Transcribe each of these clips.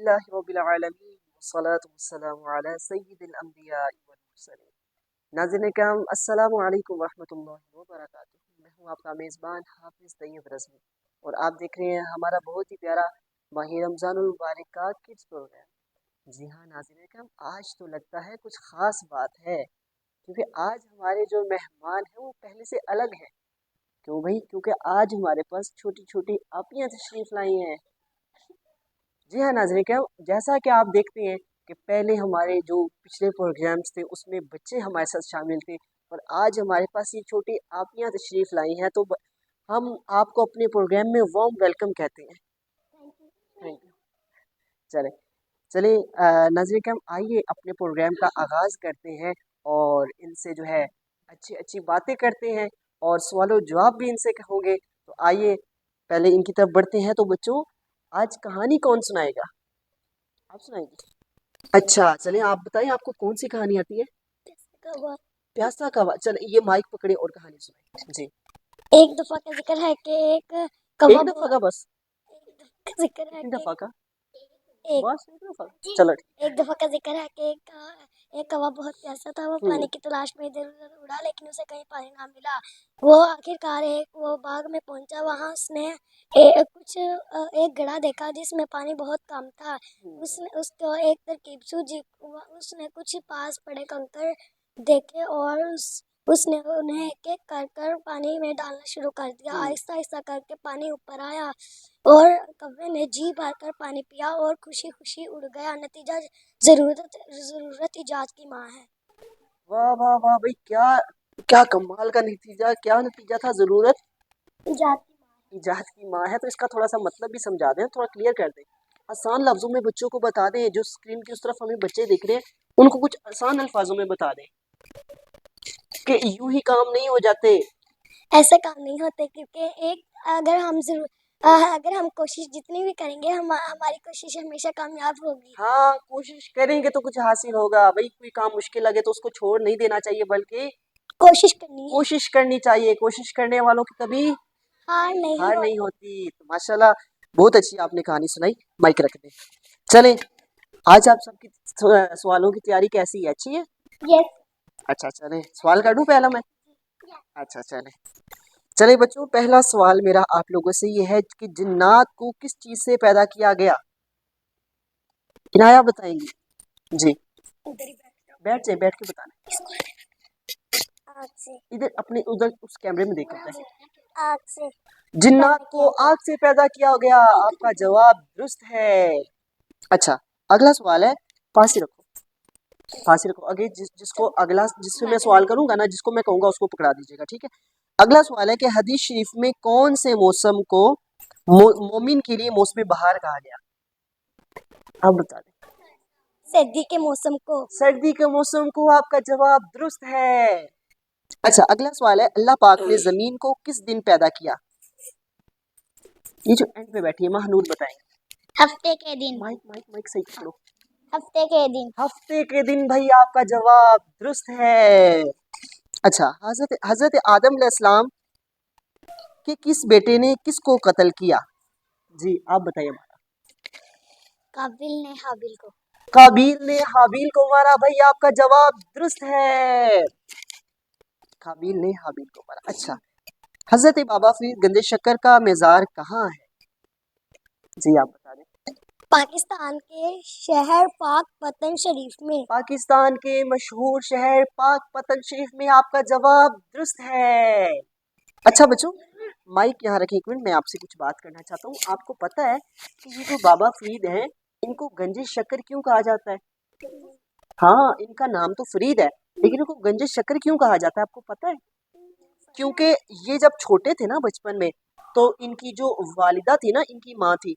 للہ رب العالمین والصلاة والسلام علی سید الانبیاء والمرسلین۔ ناظرین کرام السلام علیکم ورحمۃ اللہ وبرکاتہ۔ میں ہوں آپ کا میزبان حافظ طیب رضوی اور آپ دیکھ رہے ہیں ہمارا بہت ہی پیارا ماہ رمضان المبارک کا کڈس پروگرام۔ جی ہاں ناظرین کرام، آج تو لگتا ہے کچھ خاص بات ہے، کیونکہ آج ہمارے جو مہمان ہیں وہ پہلے سے الگ ہیں۔ کیوں بھائی؟ کیونکہ آج ہمارے پاس چھوٹی چھوٹی آپیاں تشریف لائی ہیں۔ جی ہاں ناظرین کرام، جیسا کہ آپ دیکھتے ہیں کہ پہلے ہمارے جو پچھلے پروگرامز تھے اس میں بچے ہمارے ساتھ شامل تھے، اور آج ہمارے پاس یہ چھوٹی آپیاں تشریف لائی ہیں، تو ہم آپ کو اپنے پروگرام میں وارم ویلکم کہتے ہیں۔ Thank you. چلیں ناظرین کرام، آئیے اپنے پروگرام کا آغاز کرتے ہیں اور ان سے جو ہے اچھی اچھی باتیں کرتے ہیں اور سوال و جواب بھی ان سے ہوں گے۔ تو آئیے پہلے ان کی طرف بڑھتے ہیں۔ تو بچوں، آج کہانی کون سنائے گا؟ آپ سنائیں گے؟ اچھا چلیں، آپ بتائیں آپ کو کون سی کہانی آتی ہے؟ پیاسا کوا۔ چلیں یہ مائک پکڑے اور کہانی سنائیں جی۔ ایک دفعہ کا ذکر ہے کہ ایک ایک دفعہ کا بس؟ ذکر ہے کتنی کہ دفعہ کا؟ ایک بس ایک دفعہ؟ چلو ٹھیک۔ ایک دفعہ کا ذکر ہے کہ ایک کوا بہت پیاسا تھا، وہ پانی کی تلاش میں ادھر ادھر اڑا لیکن اسے کہیں پانی نہ ملا۔ وہ آخر کار وہ باغ میں پہنچا، وہاں اس نے ایک گڑھا دیکھا جس میں پانی بہت کم تھا۔ اس کو ایک ترکیب سوجھی، اس نے کچھ پاس پڑے کنکر دیکھے اور اس نے انہیں ایک ایک کر کر پانی میں ڈالنا شروع کر دیا۔ آہستہ آہستہ کر کے پانی اوپر آیا اور کوے نے جی بھر کر پانی پیا اور خوشی خوشی اڑ گیا۔ نتیجہ ضرورت ایجاد کی ماں ہے۔ واہ واہ واہ بھائی، کیا کمال کا نتیجہ، کیا نتیجہ تھا؟ ضرورت ایجاد کی ماں ہے۔ تو اس کا تھوڑا سا مطلب بھی سمجھا دیں، تھوڑا کلیئر کر دیں، آسان لفظوں میں بچوں کو بتا دیں۔ جو اسکرین کی اس طرف ہمیں بچے دیکھ رہے ہیں ان کو کچھ آسان الفاظوں میں بتا دیں کہ یوں ہی کام نہیں ہو جاتے۔ ایسے کام نہیں ہوتے، کیونکہ اگر ہم کوشش جتنی بھی کریں گے ہماری کوشش ہمیشہ کامیاب ہوگی۔ ہاں، کوشش کریں گے تو کچھ حاصل ہوگا بھائی۔ کوئی کام مشکل لگے تو اس کو چھوڑ نہیں دینا چاہیے، بلکہ کوشش کرنی چاہیے۔ کوشش کرنے والوں کی کبھی ہار نہیں ہوتی۔ تو ماشاءاللہ بہت اچھی آپ نے کہانی سنائی۔ مائک رکھ دیں۔ چلیں، آج آپ سب کی سوالوں کی تیاری کیسی ہے؟ اچھی ہے؟ یس۔ اچھا چلیں، سوال کر دوں پہلا میں؟ اچھا چلیں بچوں، پہلا سوال میرا آپ لوگوں سے یہ ہے کہ جنات کو کس چیز سے پیدا کیا گیا؟ کنایا بتائیں گی؟ جی بیٹھ کے بتانا۔ ادھر اپنے ادھر اس کیمرے میں دیکھ کرتے ہیں۔ آگ سے جنات کو آگ سے پیدا کیا گیا۔ آپ کا جواب درست ہے۔ اچھا، اگلا سوال ہے، پاس ہی رکھو آگے جس سے میں سوال کروں گا نا، جس کو میں کہوں گا اس کو پکڑا دیجیے گا، ٹھیک ہے؟ اگلا سوال ہے کہ حدیث شریف میں کون سے موسم کو مومن کے لیے موسم بہار کہا گیا؟ آپ بتا دیں۔ سردی کے موسم کو۔ سردی کے موسم کو۔ آپ کا جواب درست ہے۔ اچھا، اگلا سوال ہے، اللہ پاک نے زمین کو کس دن پیدا کیا؟ یہ جو اینڈ پہ بیٹھی ہے مہنور بتائیں گے۔ ہفتے کے دن۔ مائک صحیح پکڑو۔ ہفتے کے دن۔ ہفتے کے دن۔ بھائی آپ کا جواب درست ہے۔ اچھا، حضرت آدم علیہ السلام کے کس بیٹے نے کس کو قتل کیا؟ جی آپ بتائیے۔ قابل نے حابیل کو۔ قابیل نے حابیل کو مارا۔ بھائی آپ کا جواب درست ہے، قابیل نے حابیل کو مارا۔ اچھا، حضرت بابا فرید گنج شکر کا مزار کہاں ہے؟ جی آپ بتا دیں۔ پاکستان کے شہر پاک پتن شریف میں۔ پاکستان کے مشہور شہر پاک پتن شریف میں۔ آپ کا جواب درست ہے۔ اچھا بچوں، مائک یہاں رکھیں ایک منٹ، میں آپ سے کچھ بات کرنا چاہتا ہوں۔ آپ کو پتہ ہے کہ یہ جو بابا فرید ہیں ان کو گنج شکر کیوں کہا جاتا ہے؟ ہاں، ان کا نام تو فرید ہے لیکن ان کو گنج شکر کیوں کہا جاتا ہے؟ آپ کو پتہ ہے؟ کیونکہ یہ جب چھوٹے تھے نا بچپن میں، تو ان کی جو والدہ تھی نا، ان کی ماں تھی،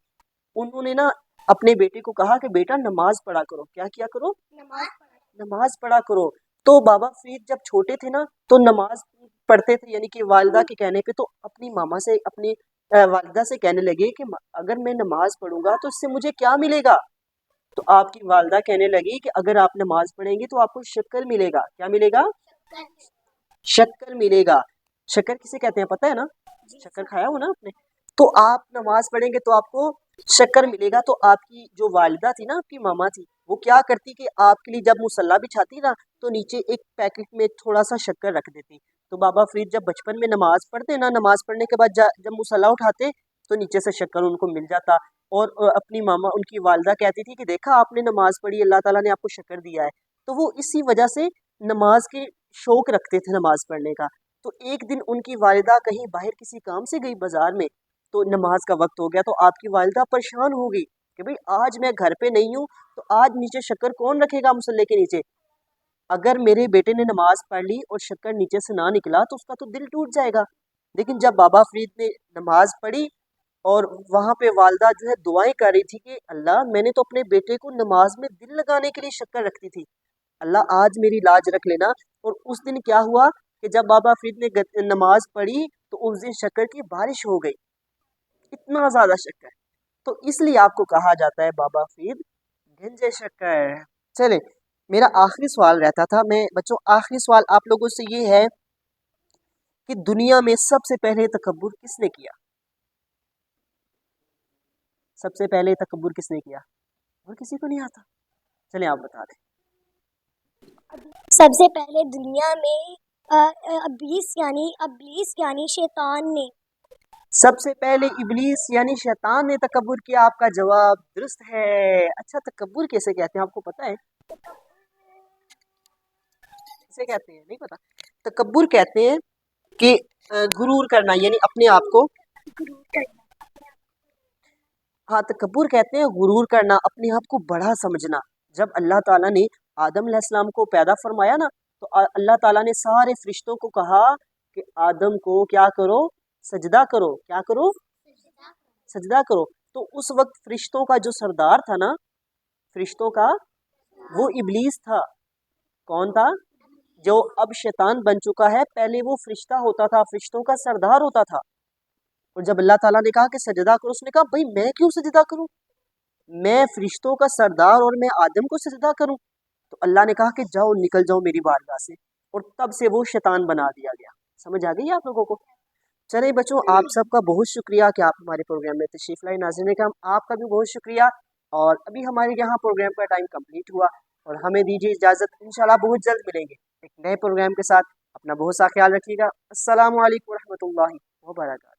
انہوں نے نا اپنے بیٹے کو کہا کہ بیٹا نماز پڑھا کرو۔ کیا کیا کرو؟ نماز پڑھا کرو۔ تو بابا فرید جب چھوٹے تھے نا تو نماز پڑھتے تھے، یعنی کہ والدہ کے کہنے پہ، تو اپنی ماما سے، اپنی والدہ سے کہنے لگے کہ اگر میں نماز پڑھوں گا تو اس سے مجھے کیا ملے گا؟ تو آپ کی والدہ کہنے لگی کہ اگر آپ نماز پڑھیں گے تو آپ کو شکر ملے گا۔ کیا ملے گا؟ شکر ملے گا۔ شکر کسے کہتے ہیں پتہ ہے نا؟ شکر کھایا ہو نا آپ نے؟ تو آپ نماز پڑھیں گے تو آپ کو شکر ملے گا تو آپ کی جو والدہ تھی نا، آپ کی ماما تھی، وہ کیا کرتی کہ آپ کے لیے جب مصلی بچھاتی نا تو نیچے ایک پیکٹ میں تھوڑا سا شکر رکھ دیتی. تو بابا فرید جب بچپن میں نماز پڑھتے نا، نماز پڑھنے کے بعد جب مصلی اٹھاتے تو نیچے سے شکر ان کو مل جاتا. اور اپنی ماما، ان کی والدہ کہتی تھی کہ دیکھا آپ نے نماز پڑھی، اللہ تعالیٰ نے آپ کو شکر دیا ہے. تو وہ اسی وجہ سے نماز کے شوق رکھتے تھے نماز پڑھنے کا. تو ایک دن ان کی والدہ کہیں باہر کسی کام سے گئی بازار میں، تو نماز کا وقت ہو گیا تو آپ کی والدہ پریشان ہو گئی کہ بھئی آج میں گھر پہ نہیں ہوں تو آج نیچے شکر کون رکھے گا مصلی کے نیچے. اگر میرے بیٹے نے نماز پڑھ لی اور شکر نیچے سے نہ نکلا تو اس کا تو دل ٹوٹ جائے گا. لیکن جب بابا فرید نے نماز پڑھی اور وہاں پہ والدہ جو ہے دعائیں کر رہی تھی کہ اللہ میں نے تو اپنے بیٹے کو نماز میں دل لگانے کے لیے شکر رکھتی تھی، اللہ آج میری لاج رکھ لینا. اور اس دن کیا ہوا کہ جب بابا فرید نے نماز پڑھی تو اس دن شکر کی بارش ہو گئی، اتنا زیادہ شکر. تو اس لیے آپ کو کہا جاتا ہے بابا فرید گنج شکر. چلے میرا آخری سوال رہتا تھا، میں بچوں آخری سوال آپ لوگوں سے یہ ہے کہ دنیا میں سب سے پہلے تکبر کس نے کیا؟ سب سے پہلے تکبر کس نے کیا؟ اور کسی کو نہیں آتا؟ چلیں آپ بتا دیں. سب سے پہلے دنیا میں ابلیس یعنی شیطان نے. سب سے پہلے ابلیس یعنی شیطان نے تکبر کیا. آپ کا جواب درست ہے. اچھا تکبر کیسے کہتے ہیں آپ کو پتا ہے؟ کیسے کہتے ہیں نہیں پتا؟ تکبر کہتے ہیں کہ غرور کرنا، یعنی اپنے آپ کو، ہاں تکبر کہتے ہیں غرور کرنا، اپنے آپ کو بڑا سمجھنا. جب اللہ تعالیٰ نے آدم علیہ السلام کو پیدا فرمایا نا تو اللہ تعالیٰ نے سارے فرشتوں کو کہا کہ آدم کو کیا کرو؟ سجدہ کرو. کیا کرو؟ سجدہ کرو. تو اس وقت فرشتوں کا جو سردار تھا نا، فرشتوں کا، وہ ابلیس تھا. کون تھا؟ جو اب شیطان بن چکا ہے. پہلے وہ فرشتہ ہوتا تھا، فرشتوں کا سردار ہوتا تھا. اور جب اللہ تعالیٰ نے کہا کہ سجدہ کرو، اس نے کہا بھائی میں کیوں سجدہ کروں؟ میں فرشتوں کا سردار اور میں آدم کو سجدہ کروں؟ تو اللہ نے کہا کہ جاؤ نکل جاؤ میری بارگاہ سے. اور تب سے وہ شیطان بنا دیا گیا. سمجھ آ گئی آپ لوگوں کو؟ چلیں بچوں آپ سب کا بہت شکریہ کہ آپ ہمارے پروگرام میں تشریف لائے. ناظرین کرام آپ کا بھی بہت شکریہ. اور ابھی ہمارے یہاں پروگرام کا ٹائم کمپلیٹ ہوا اور ہمیں دیجیے اجازت. انشاءاللہ بہت جلد ملیں گے ایک نئے پروگرام کے ساتھ. اپنا بہت سا خیال رکھیے گا. السلام علیکم ورحمۃ اللہ وبرکاتہ.